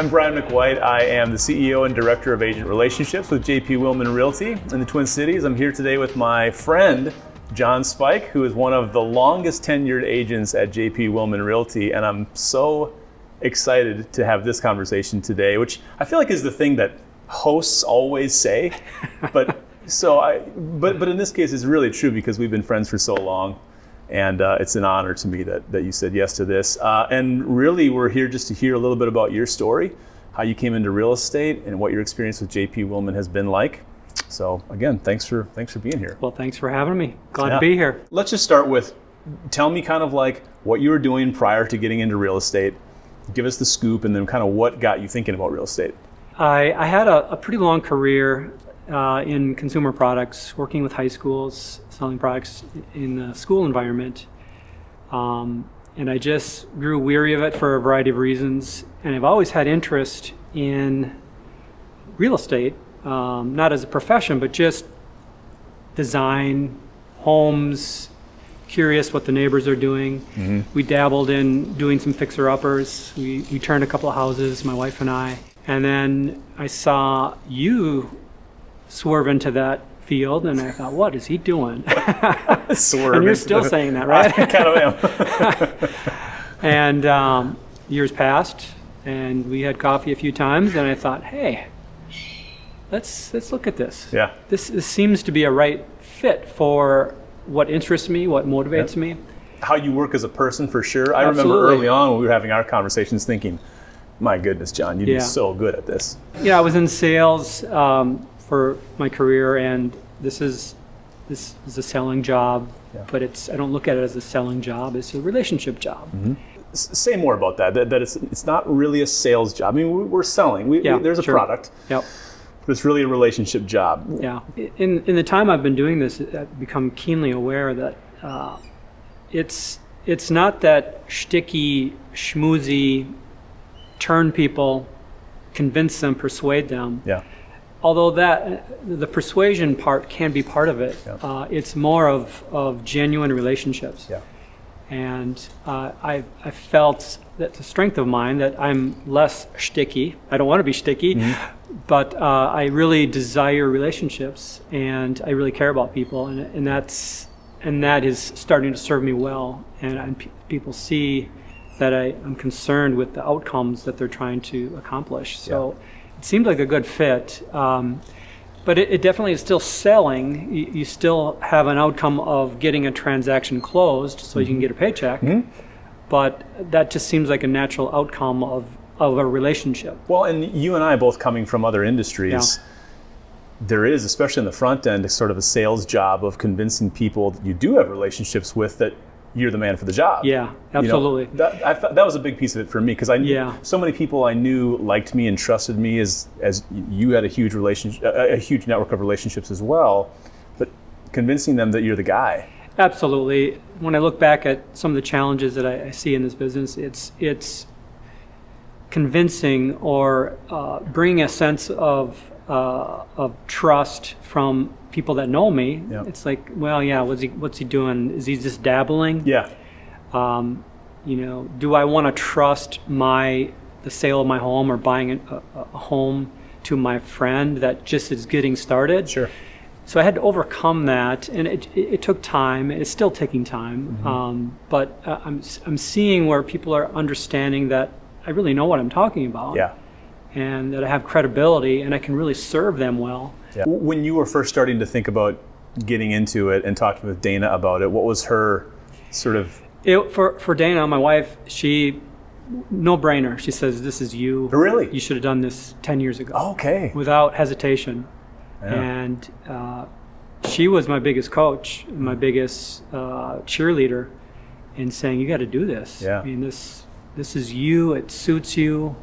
I'm Brian McWhite. I am the CEO and Director of Agent Relationships with JP Willman Realty in the Twin Cities. I'm here today with my friend, Jon Speich, who is one of the longest tenured agents at JP Willman Realty. And I'm so excited to have this conversation today, which I feel like is the thing that hosts always say. But in this case, it's really true because we've been friends for so long. And it's an honor to me that you said yes to this. And really, we're here just to hear a little bit about your story, how you came into real estate, and what your experience with JP Willman has been like. So again, thanks for being here. Well, thanks for having me. Glad to be here. Let's just start with, tell me kind of like what you were doing prior to getting into real estate. Give us the scoop, and then kind of what got you thinking about real estate. I had a pretty long career in consumer products, working with high schools, selling products in the school environment. And I just grew weary of it for a variety of reasons. And I've always had interest in real estate, not as a profession, but just design, homes, curious what the neighbors are doing. Mm-hmm. We dabbled in doing some fixer-uppers. We turned a couple of houses, my wife and I. And then I saw you swerve into that field, and I thought, what is he doing? Swerve. And you're still saying that, right? I kind of am. And years passed, and we had coffee a few times, and I thought, hey, let's look at this. Yeah. This seems to be a right fit for what interests me, what motivates me. How you work as a person, for sure. I Absolutely. remember early on when we were having our conversations thinking, my goodness, Jon, you'd be so good at this. Yeah, I was in sales for my career, and this is a selling job, but I don't look at it as a selling job. It's a relationship job. Mm-hmm. Say more about that it's not really a sales job. I mean, we're selling. There's a product, but it's really a relationship job. Yeah. In the time I've been doing this, I've become keenly aware that it's not that shticky, schmoozy, turn people, convince them, persuade them. Yeah. Although the persuasion part can be part of it, it's more of genuine relationships. Yeah. And I felt that the strength of mine that I'm less shticky. I don't want to be shticky, but I really desire relationships, and I really care about people, and that is starting to serve me well. And people see that I'm concerned with the outcomes that they're trying to accomplish. So. Yeah. It seemed like a good fit, but it definitely is still selling. You still have an outcome of getting a transaction closed so you can get a paycheck, but that just seems like a natural outcome of a relationship. Well, and you and I both coming from other industries, there is, especially in the front end, sort of a sales job of convincing people that you do have relationships with that you're the man for the job. Yeah, absolutely. That was a big piece of it for me because so many people I knew liked me and trusted me as you had a huge network of relationships as well, but convincing them that you're the guy. Absolutely. When I look back at some of the challenges that I see in this business, it's convincing or bringing a sense of trust from people that know me. Yep. It's like, well, what's he doing? Is he just dabbling? Yeah. Do I want to trust the sale of my home or buying a home to my friend that just is getting started? Sure. So I had to overcome that, and it took time. It's still taking time, but I'm seeing where people are understanding that I really know what I'm talking about. Yeah. And that I have credibility, and I can really serve them well. Yeah. When you were first starting to think about getting into it and talking with Dana about it, what was her sort of... For Dana, my wife, no brainer. She says, this is you. Really? You should have done this 10 years ago. Oh, okay. Without hesitation. Yeah. And she was my biggest coach, my biggest cheerleader in saying, you got to do this. Yeah. I mean, this is you. It suits you.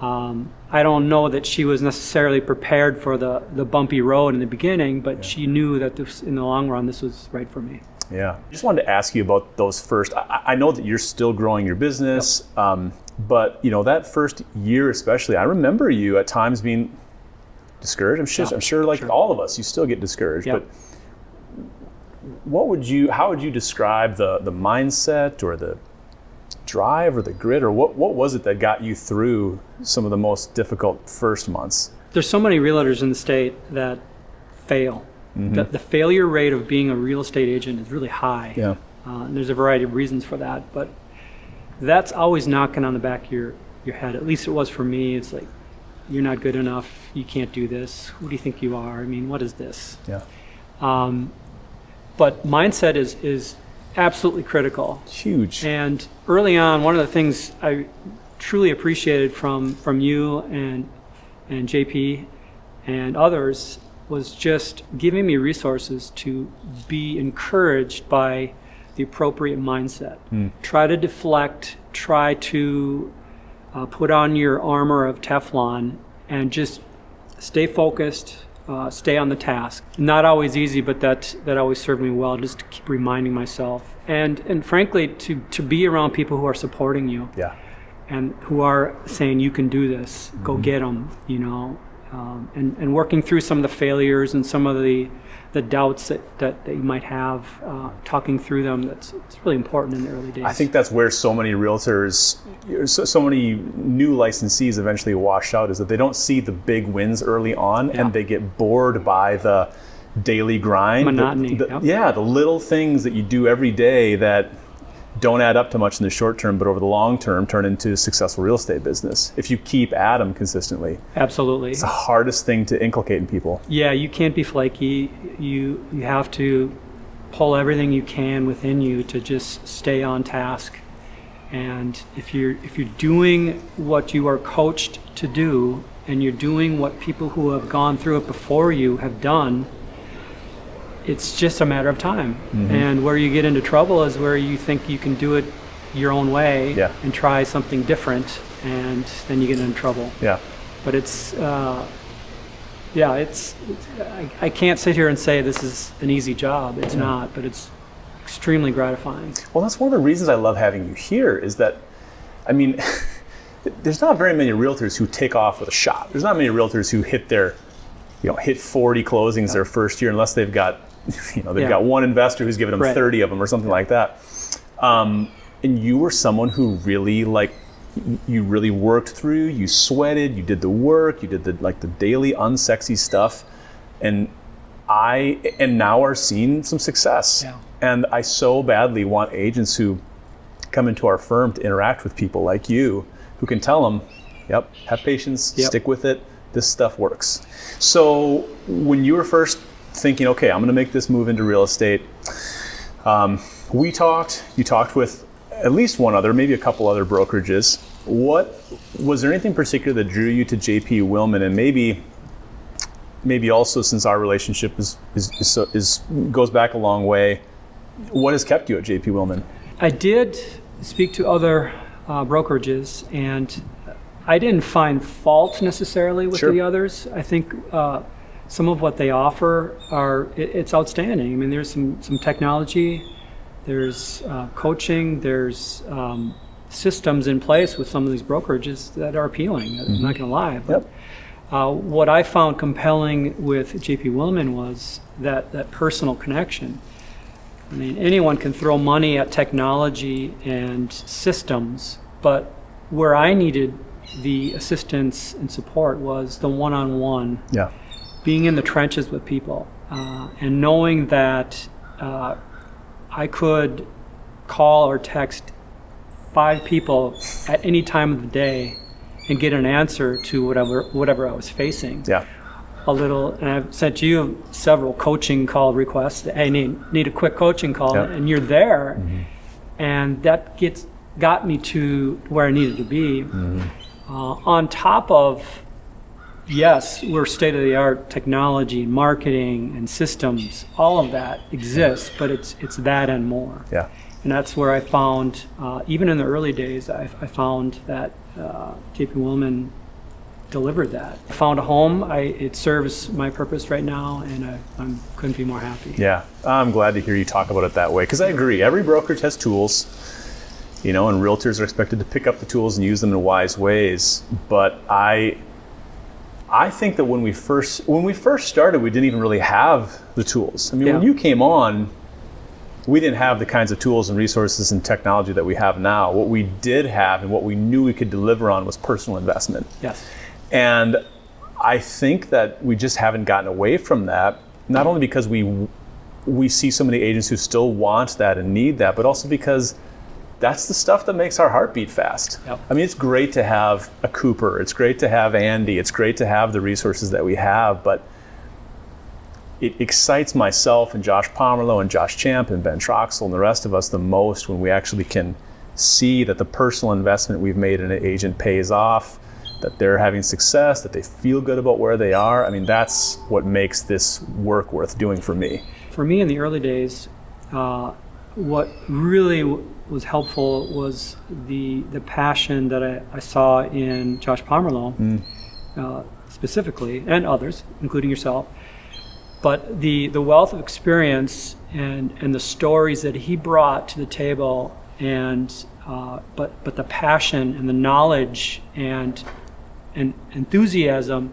I don't know that she was necessarily prepared for the bumpy road in the beginning, but she knew that in the long run, this was right for me. Yeah. I just wanted to ask you about those first. I know that you're still growing your business, but that first year especially, I remember you at times being discouraged. I'm sure like all of us, you still get discouraged. But how would you describe the mindset or the drive or the grit, or what was it that got you through some of the most difficult first months? There's so many realtors in the state that fail. Mm-hmm. The failure rate of being a real estate agent is really high. Yeah. And there's a variety of reasons for that, but that's always knocking on the back of your head. At least it was for me. It's like, you're not good enough. You can't do this. Who do you think you are? I mean, what is this? Yeah. But mindset is absolutely critical. Huge. And early on, one of the things I truly appreciated from you and JP and others was just giving me resources to be encouraged by the appropriate mindset. Try to deflect, try to put on your armor of Teflon and just stay focused, stay on the task. Not always easy, but that always served me well, just to keep reminding myself. And frankly, to be around people who are supporting you. Yeah. And who are saying, you can do this, go get them, and working through some of the failures and some of the doubts that you might have, talking through them, it's really important in the early days. I think that's where so many realtors, so many new licensees eventually wash out, is that they don't see the big wins early on, and they get bored by the daily grind. Monotony. The little things that you do every day that don't add up to much in the short term, but over the long term turn into a successful real estate business if you keep at them consistently. Absolutely. It's the hardest thing to inculcate in people. Yeah, you can't be flaky. You have to pull everything you can within you to just stay on task. And if you're doing what you are coached to do, and you're doing what people who have gone through it before you have done, it's just a matter of time. Mm-hmm. And where you get into trouble is where you think you can do it your own way and try something different, and then you get into trouble. Yeah. But it's I can't sit here and say this is an easy job. It's not, but it's extremely gratifying. Well, that's one of the reasons I love having you here, is that, I mean, there's not very many realtors who take off with a shot. There's not many realtors who hit 40 closings their first year, unless they've got, got one investor who's given them 30 of them or something like that. And you were someone who really you really worked through, you sweated, you did the work, you did the daily unsexy stuff, and now are seeing some success. Yeah. And I so badly want agents who come into our firm to interact with people like you, who can tell them, have patience, stick with it, this stuff works. So when you were first thinking, okay, I'm going to make this move into real estate, you talked with at least one other, maybe a couple other brokerages. Was there anything particular that drew you to JP Willman? And maybe also, since our relationship goes back a long way, what has kept you at JP Willman? I did speak to other brokerages, and I didn't find fault necessarily with the others. I think some of what they offer it's outstanding. I mean, there's some technology, there's coaching, there's systems in place with some of these brokerages that are appealing. I'm not going to lie. But what I found compelling with JP Willman was that personal connection. I mean, anyone can throw money at technology and systems, but where I needed the assistance and support was the one-on-one, being in the trenches with people, and knowing that I could call or text 5 people at any time of the day and get an answer to whatever I was facing. Yeah. And I've sent you several coaching call requests. I need a quick coaching call, and you're there, and that got me to where I needed to be. On top of, yes, we're state-of-the-art technology, marketing, and systems. All of that exists, but it's that and more. Yeah. And that's where I found, even in the early days, I found that JP Willman delivered that. I found a home. It serves my purpose right now, and I couldn't be more happy. Yeah, I'm glad to hear you talk about it that way, because I agree. Every brokerage has tools, and realtors are expected to pick up the tools and use them in wise ways. But I think that when we first started, we didn't even really have the tools. I mean, when you came on, we didn't have the kinds of tools and resources and technology that we have now. What we did have and what we knew we could deliver on was personal investment. Yes. And I think that we just haven't gotten away from that, not only because we see so many agents who still want that and need that, but also because that's the stuff that makes our heart beat fast. Yep. I mean, it's great to have a Cooper, it's great to have Andy, it's great to have the resources that we have, but it excites myself and Josh Pomerleau and Josh Champ and Ben Troxel and the rest of us the most when we actually can see that the personal investment we've made in an agent pays off, that they're having success, that they feel good about where they are. I mean, that's what makes this work worth doing for me. For me in the early days, what really was helpful was the passion that I saw in Josh Pomerleau, specifically, and others, including yourself. But the wealth of experience and the stories that he brought to the table, and but the passion and the knowledge and enthusiasm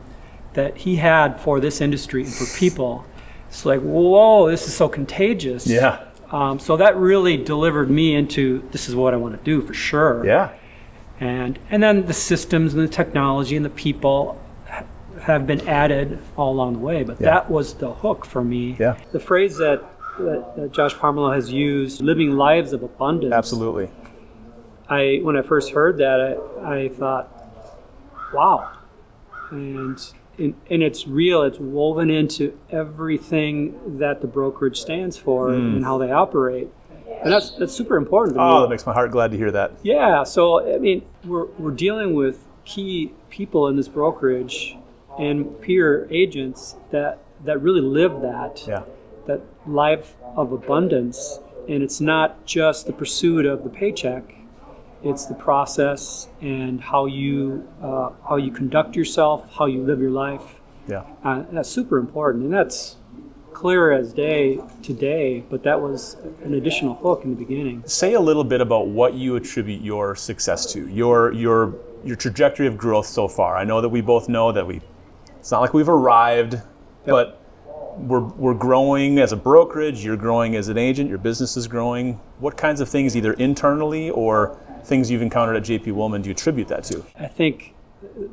that he had for this industry and for people, it's like, whoa, this is so contagious. Yeah. So that really delivered me into, this is what I want to do for sure. Yeah. And then the systems and the technology and the people have been added all along the way, but that was the hook for me. Yeah. The phrase that Josh Pomerleau has used, living lives of abundance. Absolutely. When I first heard that, I thought, wow. And it's real. It's woven into everything that the brokerage stands for and how they operate. And that's super important to me. Oh, that makes my heart glad to hear that. Yeah. So, I mean, we're dealing with key people in this brokerage and peer agents that really live that life of abundance. And it's not just the pursuit of the paycheck. It's the process and how you conduct yourself, how you live your life. Yeah. That's super important, and that's clear as day today. But that was an additional hook in the beginning. Say a little bit about what you attribute your success to, your trajectory of growth so far. I know that we both know that it's not like we've arrived, but we're growing as a brokerage. You're growing as an agent. Your business is growing. What kinds of things, either internally or things you've encountered at JP Willman, do you attribute that to? I think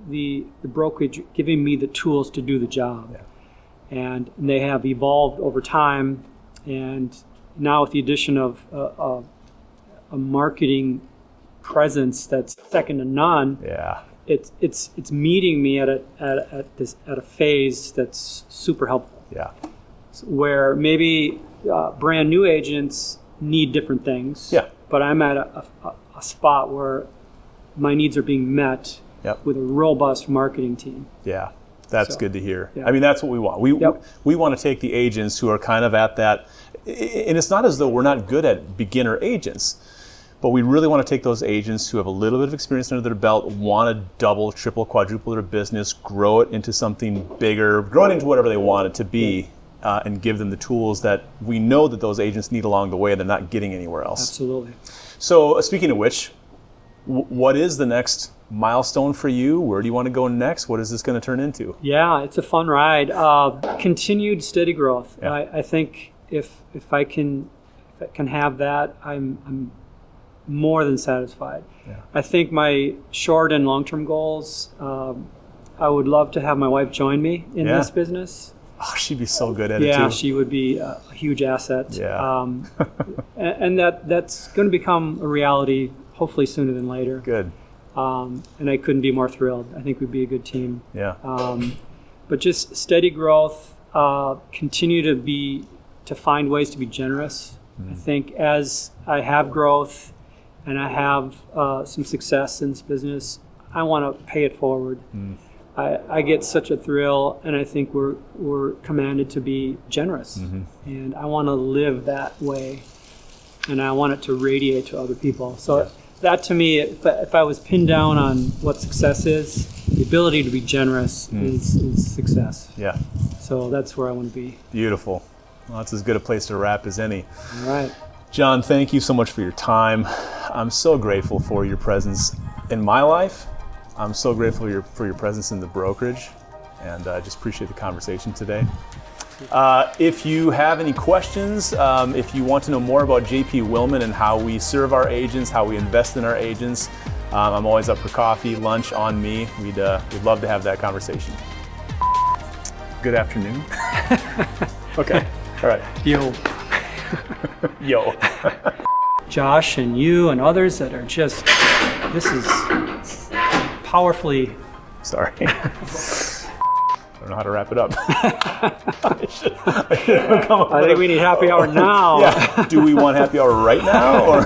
the brokerage giving me the tools to do the job. Yeah. And they have evolved over time. And now with the addition of a marketing presence that's second to none, it's meeting me at a phase that's super helpful. Yeah. Where maybe brand new agents need different things. Yeah. But I'm at a spot where my needs are being met with a robust marketing team. Yeah, that's good to hear. Yeah. I mean, that's what we want. We want to take the agents who are kind of at that, and it's not as though we're not good at beginner agents, but we really want to take those agents who have a little bit of experience under their belt, want to double, triple, quadruple their business, grow it into something bigger, grow it into whatever they want it to be, and give them the tools that we know that those agents need along the way. They're not getting anywhere else. Absolutely. So speaking of which, what is the next milestone for you? Where do you want to go next? What is this going to turn into? Yeah, it's a fun ride. Continued steady growth. Yeah. I think if I can have that, I'm more than satisfied. Yeah. I think my short and long-term goals, I would love to have my wife join me in this business. Oh, she'd be so good at it too. Yeah, she would be a huge asset. Yeah. And that's going to become a reality hopefully sooner than later. Good. And I couldn't be more thrilled. I think we'd be a good team. Yeah. But just steady growth, continue to find ways to be generous. I think as I have growth and I have some success in this business, I want to pay it forward. I get such a thrill, and I think we're commanded to be generous, and I want to live that way, and I want it to radiate to other people. So that to me, if I was pinned down on what success is, the ability to be generous is success. Yeah. So that's where I want to be. Beautiful. Well, that's as good a place to wrap as any. All right. Jon, thank you so much for your time. I'm so grateful for your presence in my life. I'm so grateful for your presence in the brokerage, and I just appreciate the conversation today. If you have any questions, if you want to know more about JP Willman and how we serve our agents, how we invest in our agents, I'm always up for coffee, lunch, on me. We'd love to have that conversation. Good afternoon. Okay, all right. Yo. Yo. Josh and you and others that are just, this is powerfully. Sorry. I don't know how to wrap it up. I should have come up I think we need happy hour now. Yeah. Do we want happy hour right now? Or